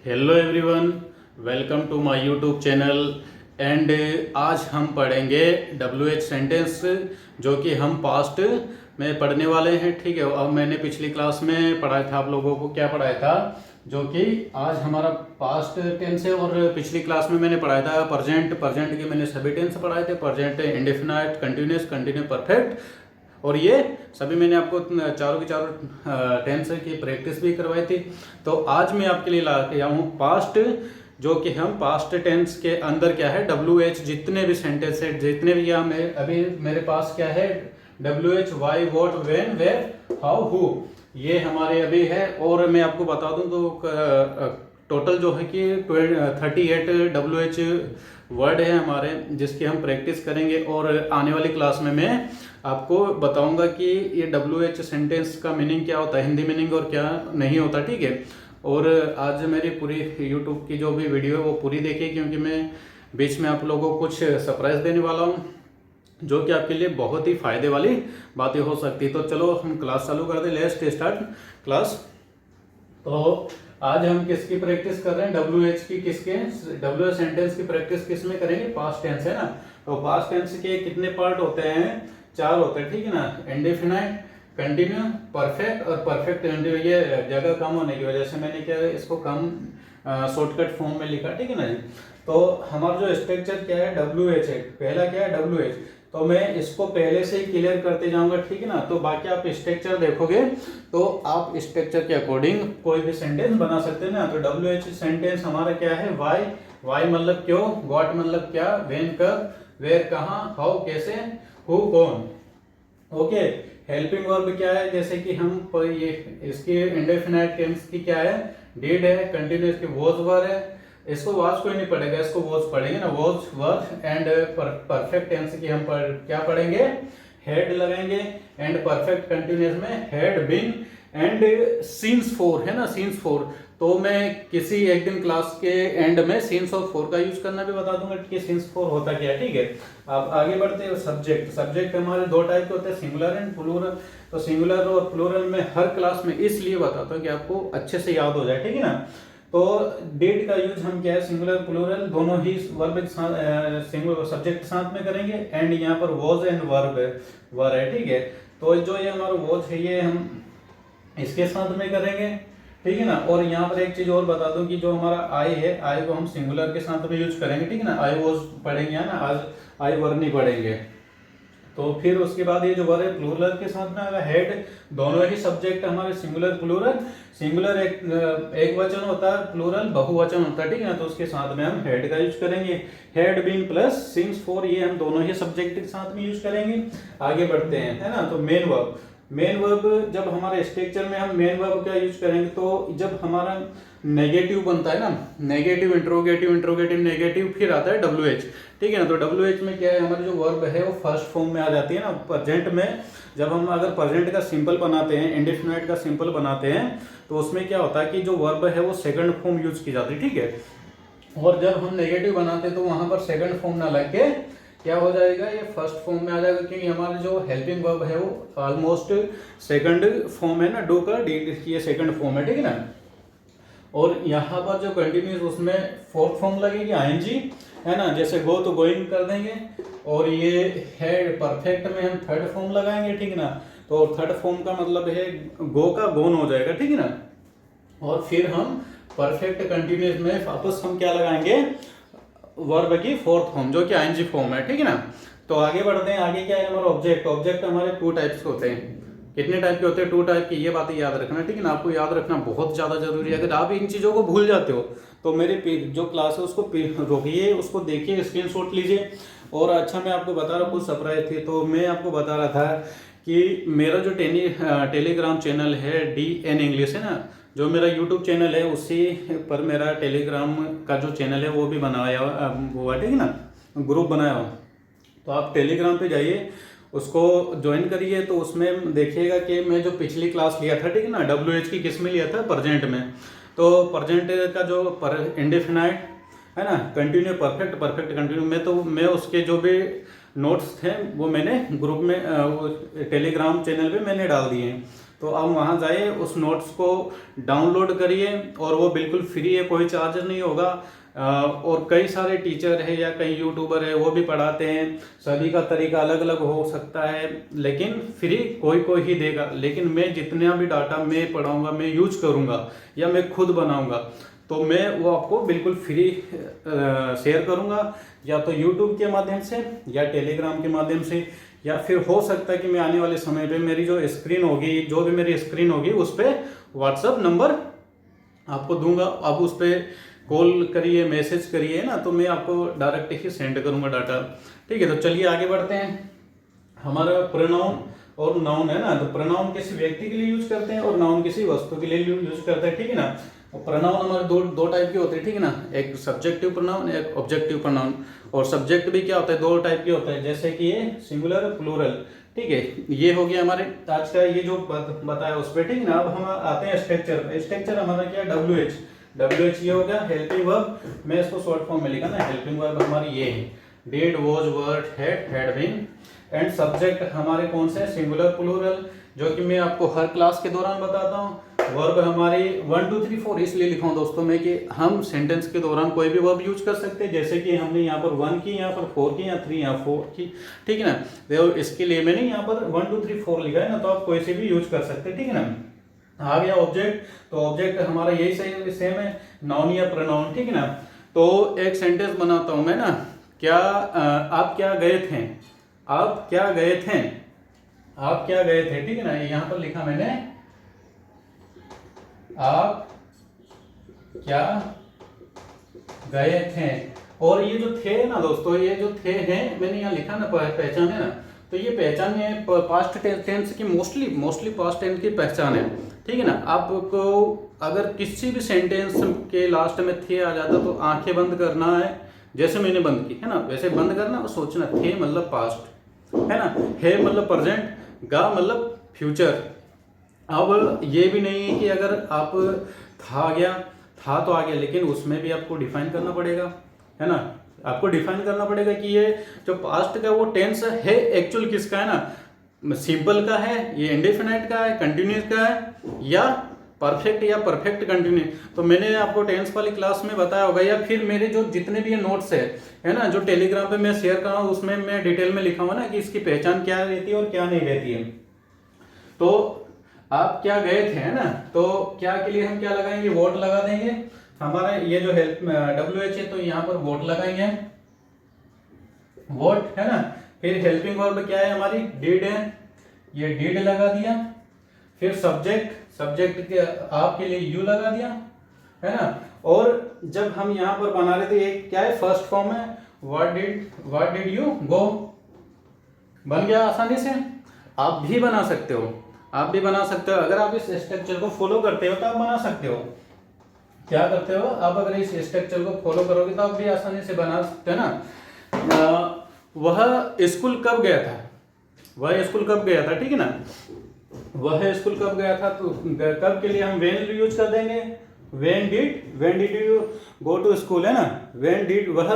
Hello everyone, welcome to my YouTube channel. And आज हम पढ़ेंगे WH सेंटेंस जो कि हम पास्ट में पढ़ने वाले हैं। ठीक है, अब मैंने पिछली क्लास में पढ़ाया था, आप लोगों को क्या पढ़ाया था, जो कि आज हमारा पास्ट टेंस है। और पिछली क्लास में मैंने पढ़ाया था प्रेजेंट के मैंने सभी टेंस पढ़ाए थे, present, indefinite, continuous, continue perfect. और ये सभी मैंने आपको चारों की चारों टेंस की प्रैक्टिस भी करवाई थी। तो आज मैं आपके लिए ला के आया हूँ पास्ट, जो कि हम पास्ट टेंस के अंदर क्या है WH जितने भी सेंटेंस है, जितने भी यहाँ में अभी मेरे पास क्या है WH, why, what, when, where, how, who, ये हमारे अभी है। और मैं आपको बता दूं तो टोटल जो है कि 38 WH वर्ड है हमारे, जिसकी हम प्रैक्टिस करेंगे। और आने वाली क्लास में मैं आपको बताऊंगा कि ये WH सेंटेंस का मीनिंग क्या होता है, हिंदी मीनिंग, और क्या नहीं होता। ठीक है, और आज मेरी पूरी YouTube की जो भी वीडियो है वो पूरी देखिए, क्योंकि मैं बीच में आप लोगों को कुछ सरप्राइज देने वाला हूँ, जो कि आपके लिए बहुत ही फायदे वाली बातें हो सकती है। तो चलो हम क्लास चालू कर दें, लेट्स स्टार्ट क्लास। तो आज हम किसकी प्रैक्टिस कर रहे हैं, WH की। किसके? WH सेंटेंस की प्रैक्टिस किस में करेंगे? पास्ट टेंस है ना। तो पास्ट टेंस के कितने पार्ट होते हैं? 4 होते हैं, ठीक है ना। इंडेफिनाइट, कंटिन्यू, परफेक्ट और परफेक्ट कंटिन्यू। ये जगह कम होने की वजह से मैंने क्या है, इसको कम शॉर्टकट फॉर्म में लिखा, ठीक है ना जी। तो हमारा जो स्ट्रक्चर क्या है, WH है। पहला क्या है, WH। तो मैं इसको पहले से ही क्लियर करते जाऊंगा, ठीक है ना। तो बाकी आप स्ट्रक्चर देखोगे तो आप स्ट्रक्चर के अकॉर्डिंग कोई भी सेंटेंस बना सकते हैं ना। तो WH सेंटेंस हमारा क्या है, वाई, वाई मतलब क्यों, व्हाट मतलब क्या, वेन कब, वेयर कहाँ, हाउ कैसे, हु कौन। ओके, हेल्पिंग वर्ब क्या है, जैसे कि हम ये इसके इंडेफिनाइट टेंस की क्या है, डिड है। कंटिन्यूस की वॉज वर है। इसको वाज कोई नहीं पढ़ेगा, इसको वॉज पढ़ेंगे ना, was were. And perfect tense की हम क्या पढ़ेंगे, हेड लगाएंगे। एंड परफेक्ट कंटिन्यूस में had been and since for है ना, सीन्स फॉर। तो मैं किसी एक दिन क्लास के एंड में सीन्स ऑफ फोर का यूज करना भी बता दूंगा कि सीन्स फॉर होता क्या है, ठीक है। अब आगे बढ़ते हैं। सब्जेक्ट, सब्जेक्ट हमारे 2 टाइप के होते हैं, सिंगुलर एंड प्लूरल। तो सिंगुलर और प्लूरल में हर क्लास में इसलिए बताता हूँ कि आपको अच्छे से याद हो जाए, ठीक है ना। तो डेट का यूज हम क्या है, सिंगुलर प्लूरल दोनों ही वर्ब सिंगुलर सब्जेक्ट साथ में करेंगे। एंड यहाँ पर वॉज एंड वर्ब वर है, ठीक है। तो जो ये हमारा वॉज है ये हम इसके साथ में करेंगे, ठीक है ना। और यहाँ पर एक चीज और बता दूं कि जो हमारा आई है, आई को हम सिंगुलर के साथ में यूज करेंगे, ठीक है ना। आई वॉज पढ़ेंगे ना, आज आई वर नहीं पढ़ेंगे। तो फिर उसके बाद ये जो वर है प्लूरल के साथ में आएगा, हेड। दोनों ही सब्जेक्ट हमारे सिंगुलर प्लूरल। सिंगुलर एक वचन होता है, प्लूरल बहुवचन होता है, ठीक है ना। तो उसके साथ में हम हेड का यूज करेंगे। Had been plus since for, ये हम दोनों ही सब्जेक्ट के साथ में यूज करेंगे। आगे बढ़ते हैं, है ना। तो मेन वर्ब, मेन वर्ब जब हमारे स्ट्रक्चर में हम मेन वर्ब का यूज करेंगे, तो जब हमारा नेगेटिव बनता है ना, नेगेटिव, इंट्रोगेटिव, इंट्रोगेटिव, नेगेटिव, फिर आता है WH, ठीक है ना। तो WH में क्या है, हमारी जो वर्ब है वो फर्स्ट फॉर्म में आ जाती है ना। प्रेजेंट में जब हम अगर प्रेजेंट का सिंपल बनाते हैं, इंडेफिनाइट का सिंपल बनाते हैं, तो उसमें क्या होता है कि जो वर्ब है वो सेकंड फॉर्म यूज की जाती है, ठीक है। और जब हम नेगेटिव बनाते हैं तो वहां पर सेकंड फॉर्म ना लग के क्या हो जाएगा, ये फर्स्ट फॉर्म में आ जाएगा, क्योंकि हमारे जो हेल्पिंग वर्ब है वो ऑलमोस्ट सेकंड फॉर्म है ना, डू का डी, ये सेकंड फॉर्म है, ठीक है ना। और यहाँ पर जो कंटिन्यूस उसमें फोर्थ फॉर्म लगेगी, आईएनजी, है ना। जैसे गो तो गोइंग कर देंगे। और ये है परफेक्ट में हम थर्ड फॉर्म लगाएंगे, ठीक है ना। तो थर्ड फॉर्म का मतलब है गो का गोन हो जाएगा, ठीक है ना। और फिर हम परफेक्ट कंटिन्यूस में वापस हम क्या लगाएंगे, वर्ब की फोर्थ फॉर्म, जो कि आईएनजी फॉर्म है, ठीक है ना। तो आगे बढ़ते हैं। आगे क्या है हमारा ऑब्जेक्ट। ऑब्जेक्ट हमारे 2 टाइप्स के होते हैं। कितने टाइप के होते हैं? 2 टाइप की। ये बातें याद रखना, ठीक है ना। आपको याद रखना बहुत ज्यादा जरूरी है। अगर आप इन चीजों को भूल जाते हो तो मेरे जो क्लास है उसको रोकिए, उसको देखिए, स्क्रीनशॉट लीजिए। और अच्छा, मैं आपको बता रहा हूँ, कुछ सरप्राइज थी। तो मैं आपको बता रहा था कि मेरा जो टेलीग्राम चैनल है DN इंग्लिश है ना, जो मेरा यूट्यूब चैनल है उसी पर मेरा टेलीग्राम का जो चैनल है वो भी बनाया हुआ, ठीक है ना, ग्रुप बनाया हुआ। तो आप टेलीग्राम पे जाइए, उसको ज्वाइन करिए। तो उसमें देखिएगा कि मैं जो पिछली क्लास लिया था, ठीक है ना, WH की किस में लिया था, प्रेजेंट में। तो प्रेजेंट का जो इंडेफिनाइट है ना, कंटिन्यू, परफेक्ट, परफेक्ट कंटिन्यू में, तो मैं उसके जो भी नोट्स थे वो मैंने ग्रुप में टेलीग्राम चैनल पे मैंने डाल दिए हैं। तो आप वहाँ जाइए, उस नोट्स को डाउनलोड करिए और वो बिल्कुल फ्री है, कोई चार्ज नहीं होगा। और कई सारे टीचर है या कई यूट्यूबर है वो भी पढ़ाते हैं, सभी का तरीका अलग अलग हो सकता है, लेकिन फ्री कोई कोई ही देगा। लेकिन मैं जितना भी डाटा मैं पढ़ाऊँगा, मैं यूज करूँगा या मैं खुद बनाऊँगा, तो मैं वो आपको बिल्कुल फ्री शेयर करूँगा, या तो यूट्यूब के माध्यम से या टेलीग्राम के माध्यम से, या फिर हो सकता है कि मैं आने वाले समय पे मेरी जो स्क्रीन होगी, जो भी मेरी स्क्रीन होगी उस पर व्हाट्सअप नंबर आपको दूंगा, आप उस पर कॉल करिए, मैसेज करिए ना, तो मैं आपको डायरेक्ट ही सेंड करूंगा डाटा। ठीक है, तो चलिए आगे बढ़ते हैं। हमारा प्रोनाउन और नाउन है ना, तो प्रोनाउन किसी व्यक्ति के लिए यूज करते हैं और नाउन किसी वस्तु के लिए यूज करते हैं। ठीक है ना, प्रोनाउन हमारे दो टाइप के होते हैं। ठीक है ना, एक सब्जेक्टिव प्रोनाउन, एक ऑब्जेक्टिव प्रोनाउन। और सब्जेक्ट भी क्या होता है, दो टाइप के होते हैं, जैसे कि ये सिंगुलर प्लूरल। ठीक है, ये हो गया हमारे आज का ये जो बताया उस पर। ठीक है ना, अब हम आते हैं स्ट्रक्चर। स्ट्रक्चर हमारा क्या है, WH ये हो गया हेल्पिंग वर्ब। मैं इसको शॉर्ट फॉर्म में लिखा ना, हेल्पिंग वर्ब हमारी ये है, did, was, were, had been. And subject हमारे कौन से, सिंगुलर प्लूरल, जो कि मैं आपको हर क्लास के दौरान बताता हूँ। वर्ब हमारी 1 2 3 4 इसलिए लिखा हूँ दोस्तों मैं कि हम सेंटेंस के दौरान कोई भी वर्ब यूज कर सकते हैं, जैसे कि हमने यहाँ पर 1 की, यहाँ पर 4 की, यहाँ 3, यहाँ 4 की। ठीक है ना, देखो इसके लिए मैंने यहाँ पर 1 2 3 4 लिखा है ना, तो आप कोई से भी यूज कर सकते हैं। ठीक है ना, आ गया ऑब्जेक्ट। तो ऑब्जेक्ट हमारा यही सही सेम है, नाउन या प्रोनाउन। ठीक है ना, तो एक सेंटेंस बनाता हूँ मैं ना, क्या आप क्या गए थे, आप क्या गए थे, आप क्या गए थे। ठीक है ना, यहाँ पर लिखा मैंने आप क्या गए थे। और ये जो थे ना दोस्तों, ये जो थे हैं मैंने यहाँ लिखा ना, पहचान है ना, तो ये पहचान है पास्ट टेंस की, मोस्टली पास्ट टेंस की पहचान है। ठीक है ना, आपको अगर किसी भी सेंटेंस के लास्ट में थे आ जाता तो आंखें बंद करना है, जैसे मैंने बंद की है ना, वैसे बंद करना और सोचना, थे मतलब पास्ट है ना, है मतलब प्रेजेंट, गा मतलब फ्यूचर। अब ये भी नहीं है कि अगर आप था आ गया, था तो आ गया, लेकिन उसमें भी आपको डिफाइन करना पड़ेगा, है ना, आपको डिफाइन करना पड़ेगा कि ये जो पास्ट का वो टेंस है एक्चुअल किसका है ना, सिंपल का है, ये इंडेफिनाइट का है, कंटिन्यूस का है, या परफेक्ट या परफेक्ट कंटिन्यूस। तो मैंने आपको टेंस वाली क्लास में बताया होगा, या फिर मेरे जो जितने भी ये नोट्स है ना, जो टेलीग्राम पे मैं शेयर कर रहा हूँ, उसमें मैं डिटेल में लिखा हुआ ना कि इसकी पहचान क्या रहती है और क्या नहीं रहती है। तो आप क्या गए थे है ना, तो क्या के लिए हम क्या लगाएंगे, वोट लगा देंगे। हमारा ये जो हेल्प WH है, तो यहाँ पर वोट लगाएंगे, वोट है ना। फिर हेल्पिंग वर्ब क्या है हमारी, डिड है, ये डिड लगा दिया। फिर सब्जेक्ट के आपके लिए यू लगा दिया, है ना। और जब हम यहाँ पर बना रहे थे, ये क्या है, फर्स्ट फॉर्म है, व्हाट डिड यू गो, बन गया आसानी से। आप भी बना सकते हो, आप भी बना सकते हो, अगर आप इस स्ट्रक्चर को फॉलो करते हो तो आप बना सकते हो। क्या करते हो आप, अगर इस स्ट्रक्चर को फॉलो करोगे तो आप भी आसानी से बना सकते हो ना। वह स्कूल कब गया था, वह स्कूल कब गया था। ठीक है ना, वह स्कूल कब गया था, तो कब के लिए हम व्हेन यूज कर देंगे, when did you go to school है ना, व्हेन डिड वह,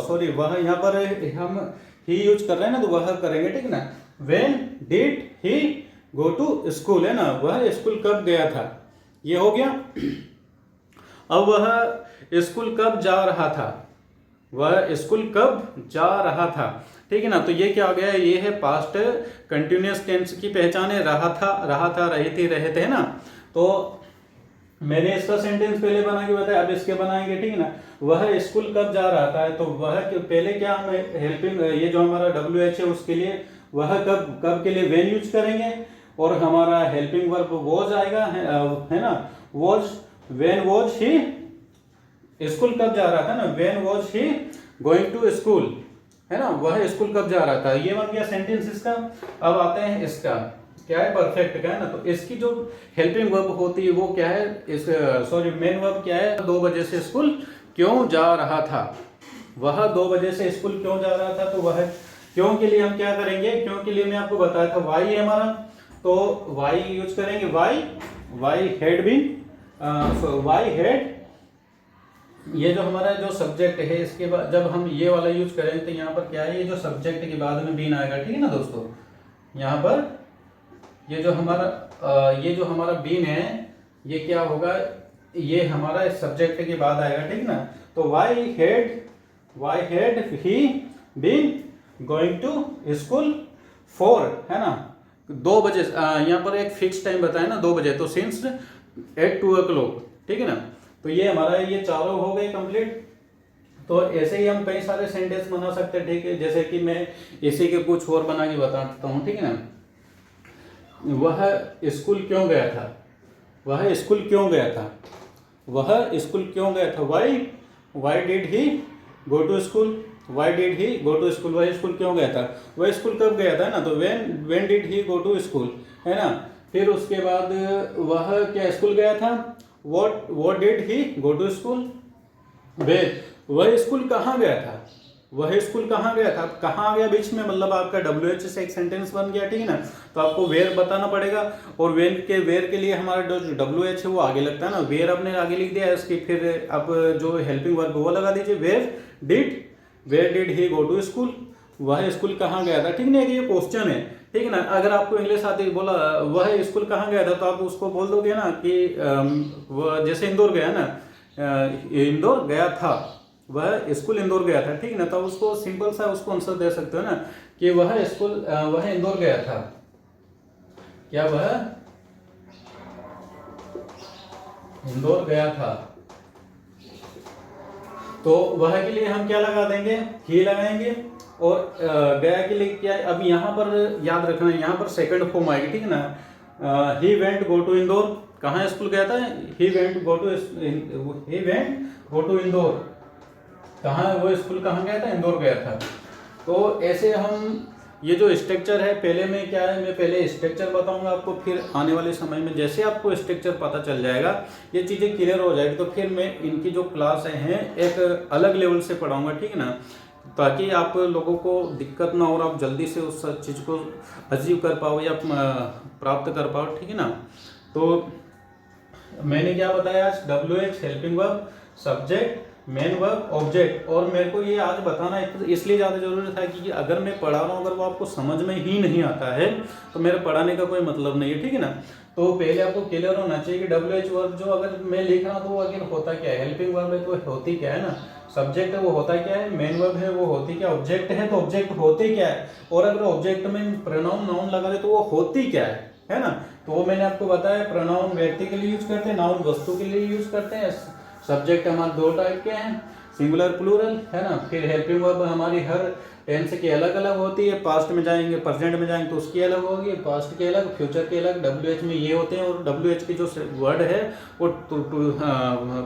सॉरी वह यहाँ पर हम ही यूज कर रहे हैं ना, तो वह करेंगे। ठीक है ना, when did he go to school है ना, वह स्कूल कब गया था, ये हो गया। अब वह स्कूल कब जा रहा था, वह स्कूल कब जा रहा था। ठीक है ना, तो ये क्या हो गया, ये है पास्ट कंटिन्यूअस टेंस की पहचान है, रहा था, रही थी, रहे थे, है ना। तो मैंने इसका सेंटेंस पहले बना के बताया, अब इसके बनाएंगे। ठीक है ना, वह स्कूल कब जा रहा था, तो वह पहले क्या हम हेल्पिंग, ये जो हमारा WH है उसके लिए वह कब के लिए व्हेन यूज करेंगे, और हमारा हेल्पिंग वर्ब वॉज आएगा, है ना, was, when was he school कब जा रहा था ना, when was he going to school, है ना, वह स्कूल कब जा रहा था। ये बन गया सेंटेंस इसका। अब आते हैं इसका, क्या है, परफेक्ट का है ना, तो इसकी जो हेल्पिंग वर्ब होती है वो क्या है, इस सॉरी मेन वर्ब क्या है, 2 बजे से स्कूल क्यों जा रहा था, वह 2 बजे से स्कूल क्यों जा रहा था। तो वह क्यों के लिए हम क्या करेंगे, क्यों के लिए मैं आपको बताया था वाई है हमारा, तो वाई यूज करेंगे, why had been, why had, ये जो हमारा जो सब्जेक्ट है, इसके बाद जब हम ये वाला यूज करेंगे तो यहाँ पर क्या है, ये जो सब्जेक्ट के बाद में बीन आएगा। ठीक है ना दोस्तों, यहाँ पर ये जो हमारा ये जो हमारा बीन है ये क्या होगा, ये हमारा सब्जेक्ट के बाद आएगा, ठीक ना। तो why had he been going to school 4, है ना, 2 बजे। यहाँ पर एक फिक्स टाइम बताया ना 2 बजे, तो सिंस एट 2 o'clock, ठीक है ना। तो ये हमारा ये चारों हो गए कंप्लीट। तो ऐसे ही हम कई सारे सेंटेंस बना सकते हैं, ठीक है। जैसे कि मैं इसी के कुछ और बना के बताता हूँ, ठीक है ना। वह स्कूल क्यों गया था, वह स्कूल क्यों गया था, वह स्कूल क्यों गया था। Why did he go to school, why did he go to school, वह स्कूल क्यों गया था, वह स्कूल कब गया था ना। तो when did he go to school, है ना। फिर उसके बाद वह क्या स्कूल गया था, what did he go to school. वह स्कूल कहाँ गया था, वह स्कूल कहाँ गया था, कहाँ आ गया बीच में, मतलब आपका WH से एक सेंटेंस बन गया, ठीक है ना। तो आपको वेयर बताना पड़ेगा, और वेयर के लिए हमारा जो WH है वो आगे लगता है ना। वेयर आपने आगे लिख दिया है, उसकी फिर आप जो हेल्पिंग वर्ब वो लगा दीजिए। Where did he go to school, वह स्कूल कहाँ गया था, ठीक है ना। ये क्वेश्चन है, ठीक है ना। अगर आपको इंग्लिश आती बोला वह स्कूल कहाँ गया था, तो आप उसको बोल दोगे ना कि वह जैसे इंदौर गया ना, इंदौर गया था, वह स्कूल इंदौर गया था, ठीक है ना। तो उसको सिंपल सा उसको आंसर दे सकते हो ना कि वह इंदौर गया था, क्या वह इंदौर गया था। तो वह के लिए हम क्या लगा देंगे, ही लगाएंगे। और गया के लिए क्या, अब यहाँ पर याद रखना, यहाँ पर सेकंड फॉर्म आएगी, ठीक है ना। He went go to Indore, कहाँ स्कूल गया था, he went go to Indore, कहाँ वो स्कूल कहाँ गया था, इंदौर गया था। तो ऐसे हम ये जो स्ट्रक्चर है, पहले में क्या है, मैं पहले स्ट्रक्चर बताऊंगा आपको, फिर आने वाले समय में जैसे आपको स्ट्रक्चर पता चल जाएगा, ये चीज़ें क्लियर हो जाएगी, तो फिर मैं इनकी जो क्लास हैं एक अलग लेवल से पढ़ाऊंगा, ठीक है ना। ताकि आप लोगों को दिक्कत ना हो और आप जल्दी से उस चीज़ को अचीव कर पाओ या प्राप्त कर पाओ, ठीक है ना। तो मैंने क्या बताया आज, WH helping verb, subject, main verb, object. और मेरे को ये आज बताना इसलिए ज़्यादा जरूरी था कि अगर मैं पढ़ा रहा हूँ, अगर वो आपको समझ में ही नहीं आता है तो मेरे पढ़ाने का कोई मतलब नहीं है, ठीक है ना। तो पहले आपको क्लियर होना चाहिए कि WH वर्ब जो अगर मैं लिख रहा हूँ तो वो आखिर होता क्या है, हेल्पिंग वर्ब है तो होती क्या है ना, सब्जेक्ट है वो होता क्या है, मेन वर्ब है वो होती क्या, ऑब्जेक्ट है तो ऑब्जेक्ट होते क्या है, और अगर ऑब्जेक्ट में प्रोनाउन नाउन लगा दे तो वो होती क्या है ना। तो वो मैंने आपको बताया, प्रोनाउन व्यक्ति के लिए यूज करते हैं, नाउन वस्तु के लिए यूज करते हैं। सब्जेक्ट हमारे 2 टाइप के हैं, सिंगुलर प्लूरल, है ना। फिर हेल्पिंग वर्ब हमारी हर टेंस की अलग अलग होती है, पास्ट में जाएंगे, प्रेजेंट में जाएंगे तो उसकी अलग होगी, पास्ट के अलग, फ्यूचर के अलग। WH में ये होते हैं, और WH की जो वर्ड है वो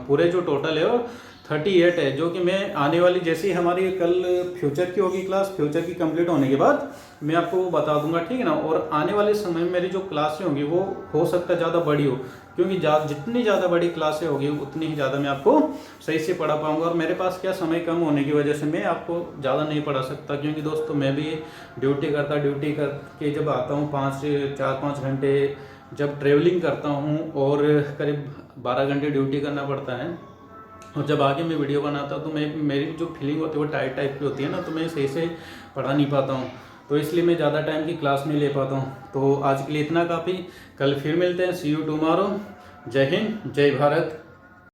पूरे जो टोटल है वो 38 है, जो कि मैं आने वाली जैसी हमारी कल फ्यूचर की होगी क्लास, फ्यूचर की कंप्लीट होने के बाद मैं आपको वो बता दूंगा, ठीक है ना। और आने वाले समय में मेरी जो क्लासें होंगी वो हो सकता है ज़्यादा बड़ी हो, क्योंकि जितनी ज़्यादा बड़ी क्लासें होगी उतनी ही ज़्यादा मैं आपको सही से पढ़ा पाऊंगा। और मेरे पास क्या समय कम होने की वजह से मैं आपको ज़्यादा नहीं पढ़ा सकता, क्योंकि दोस्तों मैं भी ड्यूटी करके जब आता हूँ 4-5 घंटे जब ट्रेवलिंग करता हूँ, और करीब 12 घंटे ड्यूटी करना पड़ता है, और जब आगे मैं वीडियो बनाता हूँ तो मेरी जो फीलिंग होती है वो टाइट टाइप की होती है ना, तो मैं सही से पढ़ा नहीं पाता हूँ, तो इसलिए मैं ज़्यादा टाइम की क्लास नहीं ले पाता हूँ। तो आज के लिए इतना काफ़ी, कल फिर मिलते हैं, सी यू टुमारो। जय हिंद, जय भारत।